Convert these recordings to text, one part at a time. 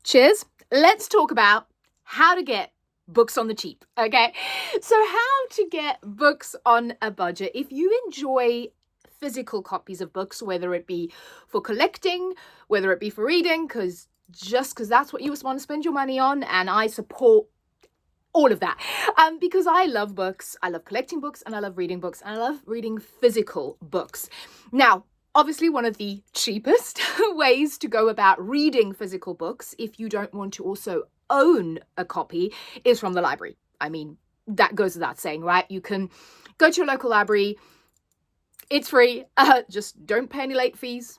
cheers. Let's talk about how to get books on the cheap, okay? So how to get books on a budget. If you enjoy physical copies of books, whether it be for collecting, whether it be for reading, because that's what you want to spend your money on, and I support all of that, because I love books, I love collecting books, and I love reading books, and I love reading physical books. Now, obviously, one of the cheapest ways to go about reading physical books, if you don't want to also own a copy, is from the library. I mean, that goes without saying, right? You can go to your local library. It's free. Just don't pay any late fees.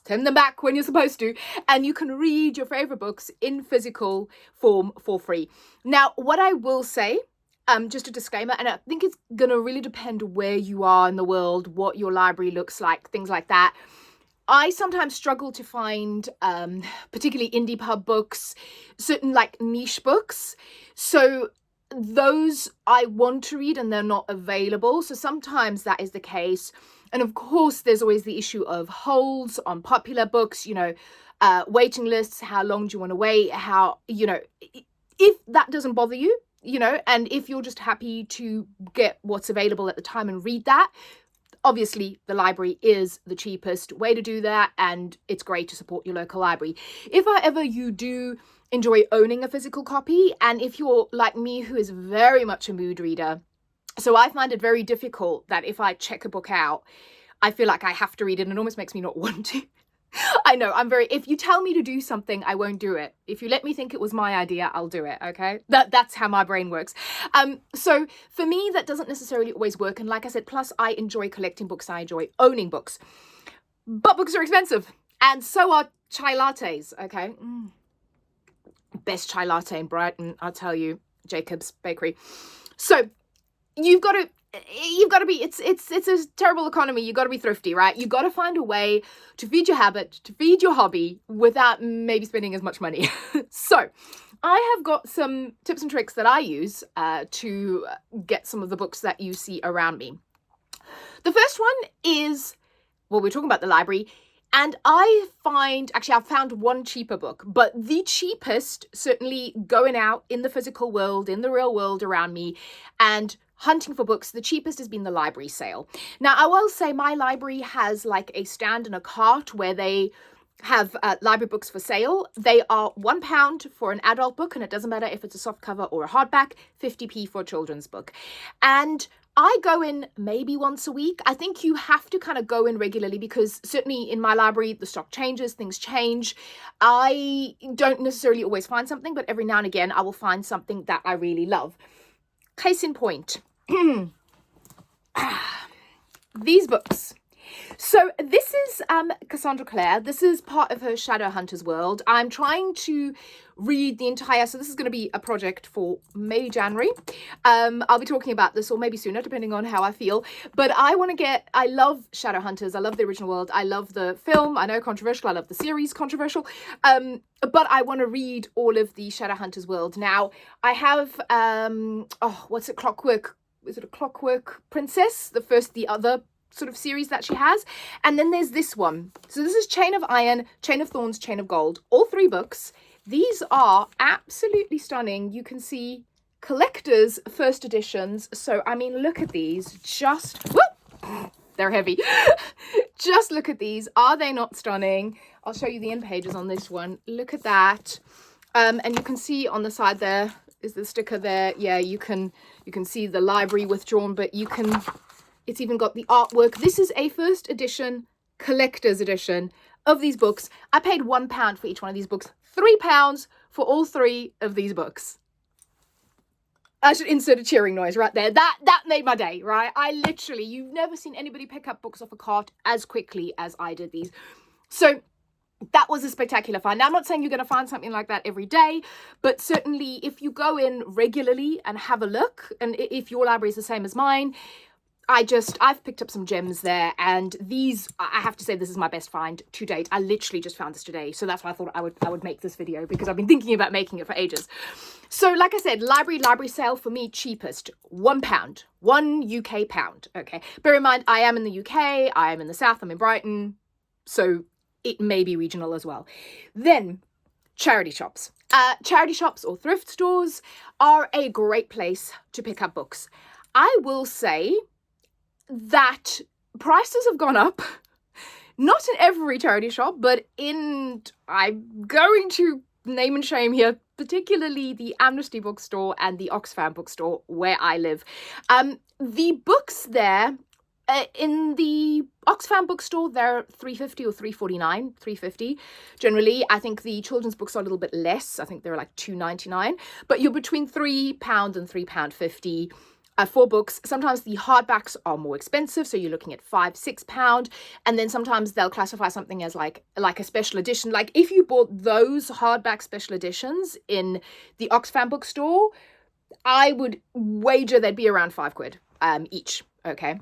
Send them back when you're supposed to, and you can read your favorite books in physical form for free. Now, what I will say, just a disclaimer, and I think it's going to really depend where you are in the world, what your library looks like, things like that. I sometimes struggle to find particularly indie pub books, certain like niche books. So those I want to read and they're not available. So sometimes that is the case. And of course, there's always the issue of holds on popular books, waiting lists, how long do you want to wait, if that doesn't bother you, and if you're just happy to get what's available at the time and read that, obviously the library is the cheapest way to do that, and it's great to support your local library. If however you do enjoy owning a physical copy, and if you're like me, who is very much a mood reader, so I find it very difficult that if I check a book out, I feel like I have to read it, and it almost makes me not want to. I know, if you tell me to do something, I won't do it. If you let me think it was my idea, I'll do it, okay? That's how my brain works. So for me, that doesn't necessarily always work. And like I said, plus I enjoy collecting books, I enjoy owning books. But books are expensive, and so are chai lattes, okay? Best chai latte in Brighton, I'll tell you, Jacob's Bakery. So you've got to be, it's a terrible economy. You've got to be thrifty, right? You've got to find a way to feed your habit, to feed your hobby without maybe spending as much money. So I have got some tips and tricks that I use to get some of the books that you see around me. The first one is, well, we're talking about the library, and I've found one cheaper book, but the cheapest, certainly going out in the physical world, in the real world around me, and hunting for books, the cheapest has been the library sale. Now, I will say my library has like a stand and a cart where they have library books for sale. They are £1 for an adult book, and it doesn't matter if it's a softcover or a hardback, 50p for a children's book. And I go in maybe once a week. I think you have to kind of go in regularly, because certainly in my library, the stock changes, things change. I don't necessarily always find something, but every now and again, I will find something that I really love. Case in point, these books. So this is Cassandra Clare. This is part of her Shadowhunters world. I'm trying to read the entire, so this is going to be a project for maybe January. I'll be talking about this, or maybe sooner, depending on how I feel. But I love Shadowhunters. I love the original world. I love the film. I know, controversial. I love the series, controversial. But I want to read all of the Shadowhunters world. Now, I have, Clockwork? Is it a Clockwork Princess? The other sort of series that she has. And then there's this one. So this is Chain of Iron, Chain of Thorns, Chain of Gold. All 3 books. These are absolutely stunning. You can see collector's first editions. So, I mean, look at these. They're heavy. Just look at these. Are they not stunning? I'll show you the end pages on this one. Look at that. And you can see on the side there is the sticker there. Yeah, you can see the library withdrawn, but it's even got the artwork. This is a first edition, collector's edition of these books. I paid £1 for each one of these books, £3 for all 3 of these books. I should insert a cheering noise right there. That made my day, right? You've never seen anybody pick up books off a cart as quickly as I did these. So that was a spectacular find. Now, I'm not saying you're going to find something like that every day, but certainly if you go in regularly and have a look, and if your library is the same as mine, I've picked up some gems there, and these, I have to say, this is my best find to date. I literally just found this today, so that's why I thought I would make this video, because I've been thinking about making it for ages. So like I said, library sale for me, cheapest, £1, £1 UK pound, okay? Bear in mind, I am in the UK, I am in the south, I'm in Brighton, so it may be regional as well. Then charity shops. Charity shops or thrift stores are a great place to pick up books. I will say that prices have gone up. Not in every charity shop, but I'm going to name and shame here, particularly the Amnesty bookstore and the Oxfam bookstore where I live. The books there, in the Oxfam bookstore, they're $3.50 or $3.49, $3.50. Generally, I think the children's books are a little bit less. I think they're like $2.99, but you're between £3 and £3.50. For books. Sometimes the hardbacks are more expensive, so you're looking at £5, £6, and then sometimes they'll classify something as like a special edition. Like if you bought those hardback special editions in the Oxfam bookstore, I would wager they'd be around £5 each. Okay,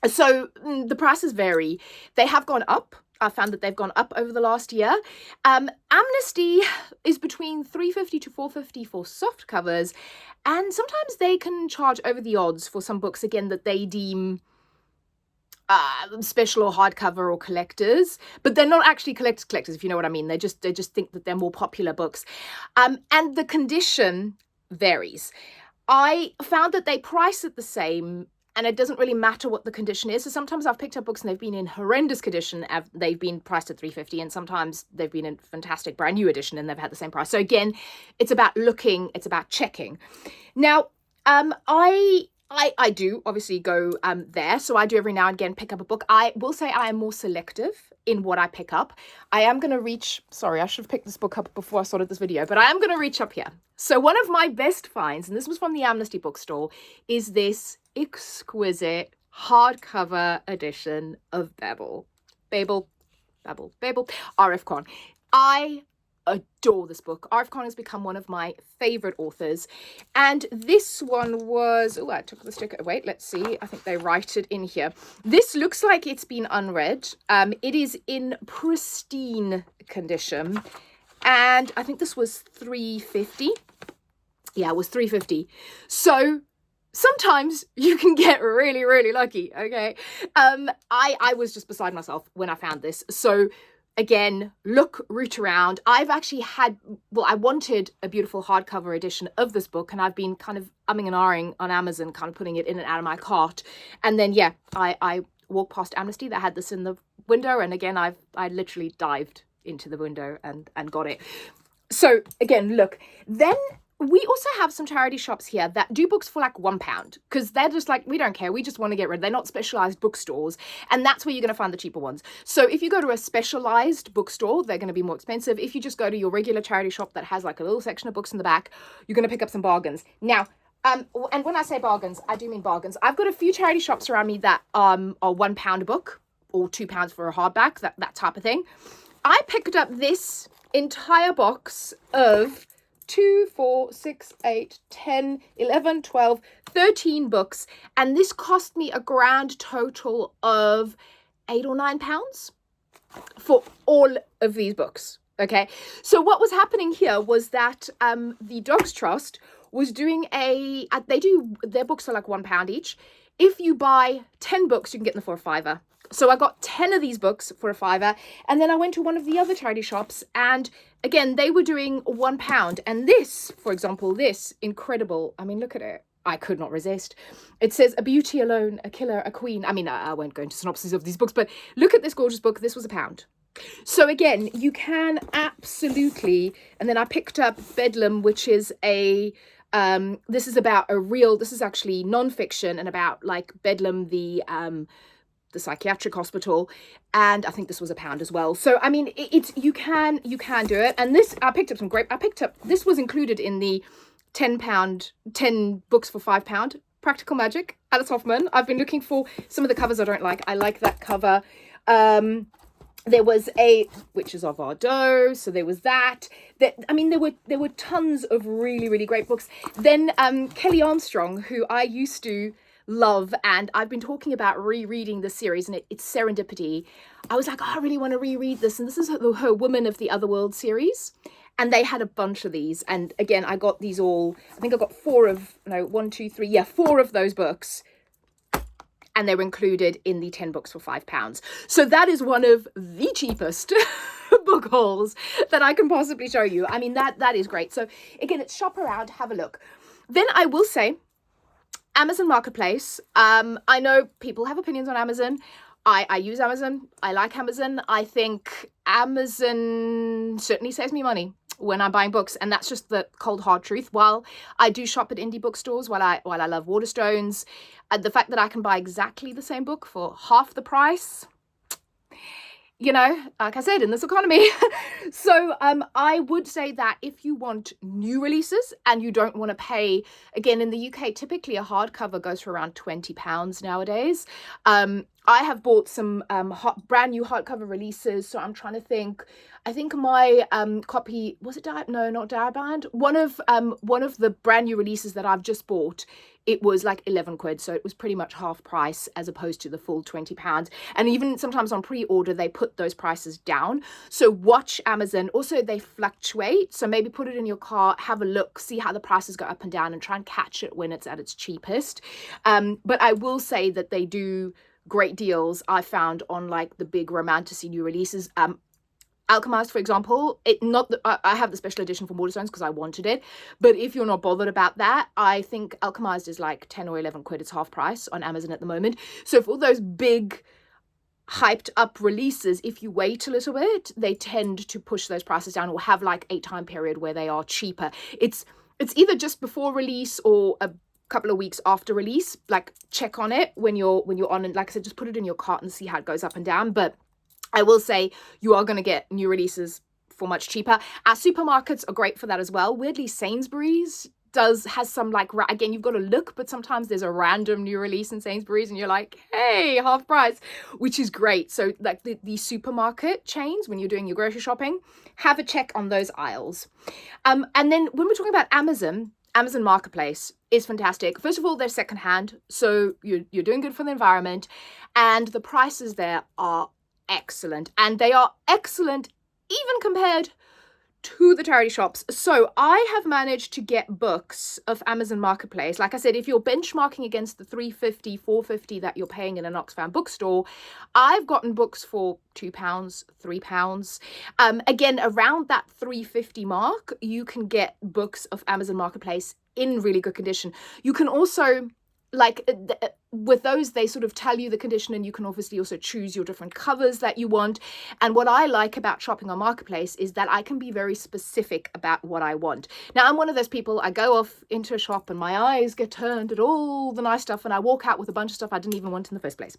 so the prices vary. They have gone up. I found that they've gone up over the last year. Amnesty is between $3.50 to $4.50 for soft covers, and sometimes they can charge over the odds for some books, again, that they deem special or hardcover or collectors, but they're not actually collectors, if you know what I mean. They just think that they're more popular books. And the condition varies. I found that they price it the same, and it doesn't really matter what the condition is. So sometimes I've picked up books and they've been in horrendous condition. They've been priced at $3.50, and sometimes they've been in fantastic brand new edition and they've had the same price. So again, it's about looking, it's about checking. Now, I do obviously go there. So I do every now and again pick up a book. I will say I am more selective in what I pick up. I am going to reach, sorry, I should have picked this book up before I started this video, but I am going to reach up here. So one of my best finds, and this was from the Amnesty bookstore, is this exquisite hardcover edition of Babel, R.F. Kuang. I adore this book. R.F. Kuang has become one of my favorite authors, and this one was, I took the sticker, wait, let's see, I think they write it in here. This looks like it's been unread. It is in pristine condition, and I think this was $3.50. Yeah, it was $3.50. So sometimes you can get really, really lucky, okay? I was just beside myself when I found this. So again, root around. I've actually I wanted a beautiful hardcover edition of this book, and I've been kind of umming and ahhing on Amazon, kind of putting it in and out of my cart. And then, yeah, I walked past Amnesty that had this in the window, and again, I literally dived into the window and got it. So again, look, then we also have some charity shops here that do books for like £1, because they're just like, we don't care, we just want to get rid. They're not specialized bookstores, and that's where you're going to find the cheaper ones. So if you go to a specialized bookstore, they're going to be more expensive. If you just go to your regular charity shop that has like a little section of books in the back, you're going to pick up some bargains. Now, and when I say bargains, I do mean bargains. I've got a few charity shops around me that are £1 a book or £2 for a hardback, that type of thing. I picked up this entire box of 2, 4, 6, 8, 10, 11, 12, 13 books, and this cost me a grand total of £8 or £9 for all of these books. Okay, so what was happening here was that the Dogs Trust was doing their books are like £1 each. If you buy 10 books, you can get them for a £5. So I got 10 of these books for a £5, and then I went to one of the other charity shops, and again, they were doing £1. And this, for example, this incredible, I mean, look at it. I could not resist. It says, "A beauty alone, a killer, a queen." I mean, I won't go into synopses of these books, but look at this gorgeous book. This was £1. So again, you can absolutely, and then I picked up Bedlam, which is this is actually non-fiction and about like Bedlam, the psychiatric hospital, and I think this was £1 as well. So I mean, you can do it. And this, I picked up this was included in the £10 books for £5 Practical Magic, Alice Hoffman. I've been looking for some of the covers I don't like. I like that cover. There was Witches of Ardeux, so there was that. I mean, there were tons of really, really great books. Then Kelly Armstrong, who I used to love, and I've been talking about rereading the series, and it's Serendipity. I was like, I really want to reread this, and this is her Woman of the Otherworld series, and they had a bunch of these. And again, I got these all, I think I got 4 of those books. and they were included in the 10 books for £5. So that is one of the cheapest book hauls that I can possibly show you. I mean, that is great. So again, it's shop around, have a look. Then I will say Amazon Marketplace. I know people have opinions on Amazon. I use Amazon. I like Amazon. I think Amazon certainly saves me money when I'm buying books, and that's just the cold hard truth. While I do shop at indie bookstores, while I love Waterstones, the fact that I can buy exactly the same book for half the price, you know, like I said, in this economy. So I would say that if you want new releases and you don't want to pay, again, in the UK, typically a hardcover goes for around £20 nowadays. I have bought some brand new hardcover releases. So I'm trying to think. I think my copy, was it no, not Diabound. One of the brand new releases that I've just bought, it was like 11 quid. So it was pretty much half price as opposed to the full £20. And even sometimes on pre-order, they put those prices down. So watch Amazon. Also, they fluctuate. So maybe put it in your cart, have a look, see how the prices go up and down, and try and catch it when it's at its cheapest. But I will say that they do great deals, I found, on like the big romantasy new releases. Alchemized, for example, I have the special edition from Waterstones because I wanted it. But if you're not bothered about that, I think Alchemized is like 10 or 11 quid. It's half price on Amazon at the moment. So for all those big hyped up releases, if you wait a little bit, they tend to push those prices down or have like a time period where they are cheaper. It's either just before release or a couple of weeks after release. Like, check on it when you're on, and like I said, just put it in your cart and see how it goes up and down. But I will say you are going to get new releases for much cheaper. Our supermarkets are great for that as well. Weirdly, Sainsbury's has some, like, again, you've got to look, but sometimes there's a random new release in Sainsbury's and you're like, hey, half price, which is great. So like the supermarket chains, when you're doing your grocery shopping, have a check on those aisles. And then when we're talking about Amazon Marketplace is fantastic. First of all, they're secondhand, so you're doing good for the environment, and the prices there are excellent, and they are excellent even compared to the charity shops. So I have managed to get books of Amazon Marketplace. Like I said, if you're benchmarking against the £3.50, £4.50 that you're paying in an Oxfam bookstore, I've gotten books for £2, £3. Again, around that £3.50 mark, you can get books of Amazon Marketplace in really good condition. You can also, like, with those, they sort of tell you the condition, and you can obviously also choose your different covers that you want. And what I like about shopping on Marketplace is that I can be very specific about what I want. Now, I'm one of those people, I go off into a shop and my eyes get turned at all the nice stuff, and I walk out with a bunch of stuff I didn't even want in the first place.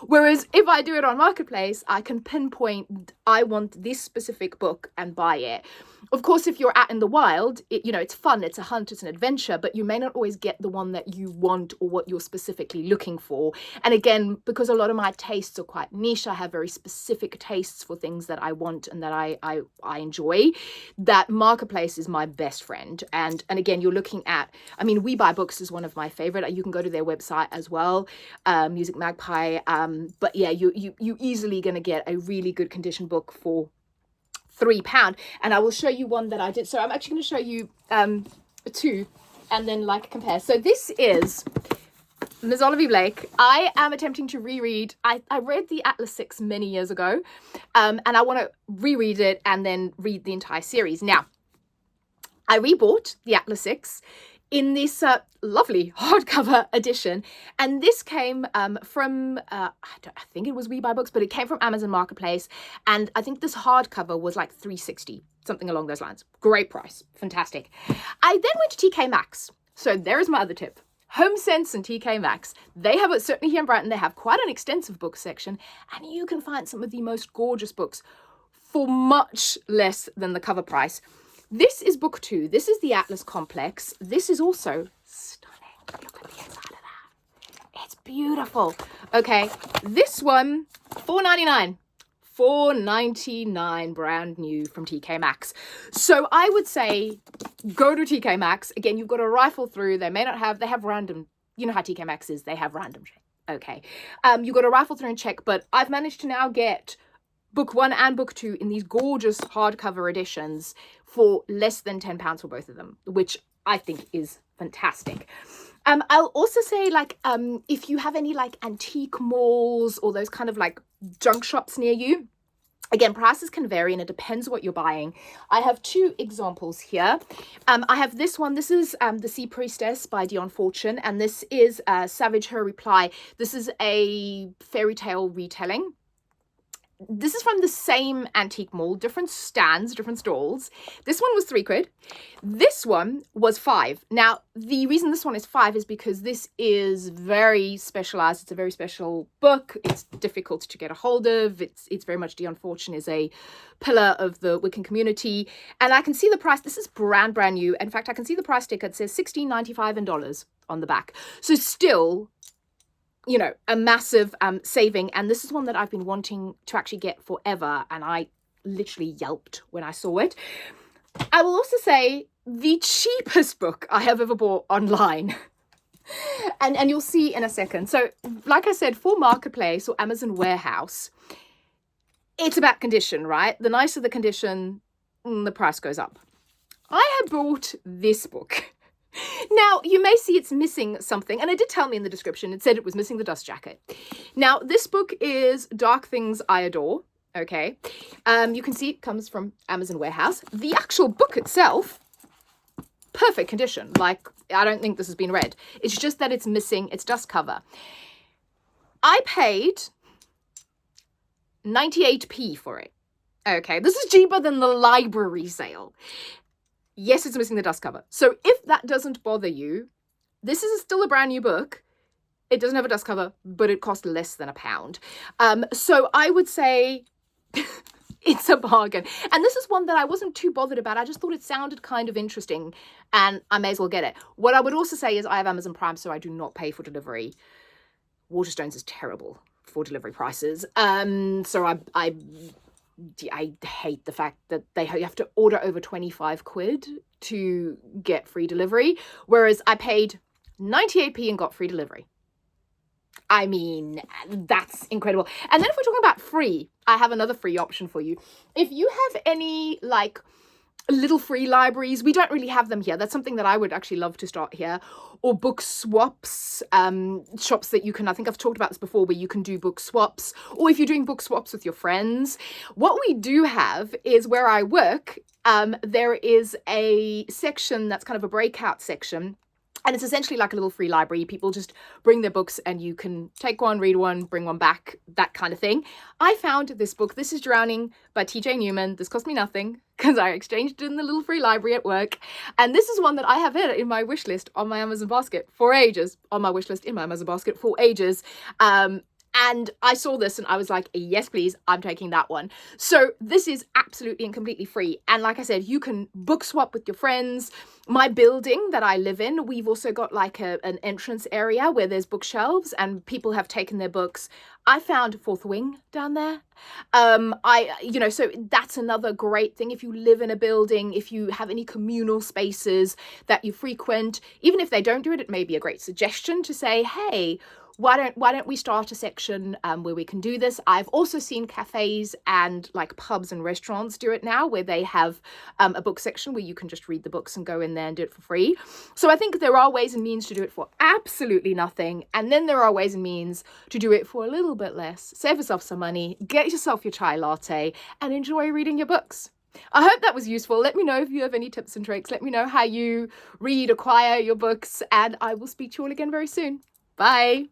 Whereas if I do it on Marketplace, I can pinpoint, I want this specific book, and buy it. Of course, if you're out in the wild, it's fun, it's a hunt, it's an adventure, but you may not always get the one that you want or what you're specifically looking for. And again, because a lot of my tastes are quite niche, I have very specific tastes for things that I want and that I enjoy, that Marketplace is my best friend. And again, you're looking at, I mean, We Buy Books is one of my favorite. You can go to their website as well, Music Magpie. But yeah, you easily going to get a really good condition book for £3. And I will show you one that I did. So I'm actually going to show you two and then like compare. So this is Ms. Olivia Blake. I am attempting to reread. I read the Atlas 6 many years ago, and I want to reread it and then read the entire series. Now, I rebought the Atlas 6 in this lovely hardcover edition, and this came from I think it was We Buy Books, but it came from Amazon Marketplace, and I think this hardcover was like $3.60, something along those lines. Great price, fantastic. I then went to TK Maxx. So there is my other tip. HomeSense and TK Maxx. They have it, certainly here in Brighton, they have quite an extensive book section, and you can find some of the most gorgeous books for much less than the cover price. This is book 2. This is the Atlas Complex. This is also stunning. Look at the inside of that. It's beautiful. Okay, this one, $4.99. $4.99 brand new from TK Maxx. So I would say go to TK Maxx. Again, you've got to rifle through. They have random, you know how TK Maxx is, they have random shit. Okay. You've got to rifle through and check, but I've managed to now get book 1 and book 2 in these gorgeous hardcover editions for less than £10 for both of them, which I think is fantastic. I'll also say, like, if you have any like antique malls or those kind of like junk shops near you, again, prices can vary and it depends what you're buying. I have two examples here. I have this one. This is The Sea Priestess by Dion Fortune, and this is Savage Her Reply. This is a fairy tale retelling. This is from the same antique mall, different stands, different stalls. This one was £3. This one was £5. Now, the reason this one is £5 is because this is very specialized. It's a very special book. It's difficult to get a hold of. It's very much, Dion Fortune is a pillar of the Wiccan community. And I can see the price. This is brand new. In fact, I can see the price ticker. It says $16.95 in dollars on the back. So still, you know, a massive saving. And this is one that I've been wanting to actually get forever, and I literally yelped when I saw it. I will also say the cheapest book I have ever bought online, and you'll see in a second. So like I said, for Marketplace or Amazon Warehouse, it's about condition, right? The nicer the condition, the price goes up. I had bought this book. Now, you may see it's missing something, and it did tell me in the description. It said it was missing the dust jacket. Now, this book is Dark Things I Adore, okay? You can see it comes from Amazon Warehouse. The actual book itself, perfect condition. Like, I don't think this has been read. It's just that it's missing its dust cover. I paid 98p for it, okay? This is cheaper than the library sale. Yes, it's missing the dust cover. So if that doesn't bother you, this is still a brand new book. It doesn't have a dust cover, but it cost less than £1. So I would say it's a bargain. And this is one that I wasn't too bothered about. I just thought it sounded kind of interesting and I may as well get it. What I would also say is I have Amazon Prime, so I do not pay for delivery. Waterstones is terrible for delivery prices. So I hate the fact that you have to order over 25 quid to get free delivery, whereas I paid 98p and got free delivery. I mean, that's incredible. And then if we're talking about free, I have another free option for you. If you have any like little free libraries, we don't really have them here. That's something that I would actually love to start here. Or book swaps, shops that you can, I think I've talked about this before, where you can do book swaps, or if you're doing book swaps with your friends. What we do have is where I work, there is a section that's kind of a breakout section. And it's essentially like a little free library. People just bring their books and you can take one, read one, bring one back, that kind of thing. I found this book. This is Drowning by T.J. Newman. This cost me nothing because I exchanged it in the little free library at work. And this is one that I have had in my wish list on my Amazon basket for ages. On my wish list in my Amazon basket for ages. And I saw this and I was like, yes, please, I'm taking that one. So this is absolutely and completely free. And like I said, you can book swap with your friends. My building that I live in, we've also got like an entrance area where there's bookshelves and people have taken their books. I found Fourth Wing down there. So that's another great thing. If you live in a building, if you have any communal spaces that you frequent, even if they don't do it, it may be a great suggestion to say, hey, why don't we start a section where we can do this? I've also seen cafes and like pubs and restaurants do it now, where they have a book section where you can just read the books and go in there and do it for free. So I think there are ways and means to do it for absolutely nothing. And then there are ways and means to do it for a little bit less. Save yourself some money, get yourself your chai latte and enjoy reading your books. I hope that was useful. Let me know if you have any tips and tricks. Let me know how you acquire your books, and I will speak to you all again very soon. Bye.